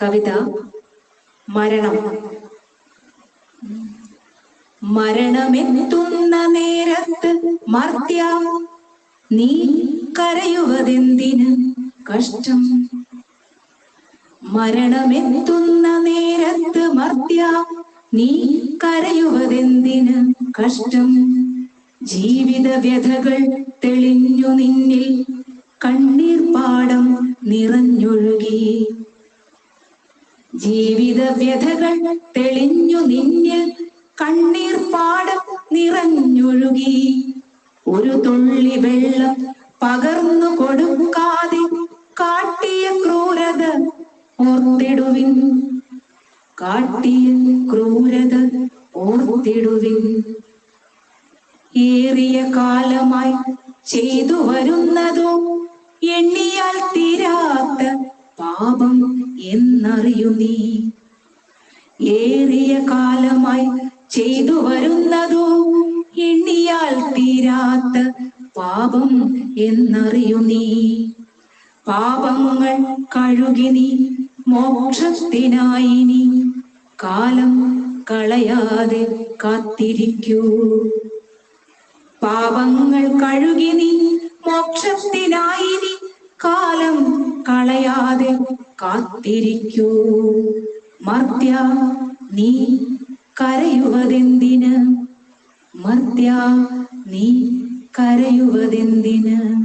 കവിത മരണം. മരണമെത്തുന്ന നേരത്ത് മർത്യ നീ കരയുവതെന്തിന് കഷ്ടം. മരണമെത്തുന്ന നേരത്ത് മർത്യ നീ കരയുവതെന്തിന് കഷ്ടം. ജീവിത വ്യഥകൾ തെളിഞ്ഞു നിന്നിൽ കണ്ണീർ പാടം നിറഞ്ഞൊഴുകി. ജീവിത വ്യഥകൾ തെളിഞ്ഞു നിന്നിൽ കണ്ണീർ പാടം നിറഞ്ഞൊഴുകി. ഒരു തുള്ളി വെള്ളം പകർന്നു കൊടുക്കാതെ കാട്ടിയ ക്രൂരത ഓർത്തിടുവിൻ. കാട്ടിയ ക്രൂരത ഓർത്തിടുവിൻ. ഏറിയ കാലമായി ചെയ്തു വരുന്നതോ എണ്ണിയാൽ തീരാത്ത പാപം എന്നറിയൂ നീ. ഏറിയ കാലമായി ചെയ്തു വരുന്നതോ എണ്ണിയാൽ തീരാത്ത പാപം എന്നറിയൂ നീ. പാപങ്ങൾ കഴുകി നീ മോക്ഷത്തിനായി നീ കാലം കളയാതെ കാത്തിരിക്കൂ. പാപങ്ങൾ കഴുകി നീ മോക്ഷത്തിനായി നീ കാലം കളയാതെ കാത്തിരിക്കൂ. മർത്യ നീ കരയുവതെന്തിന്? മർത്യ നീ കരയുവതെന്തിന്?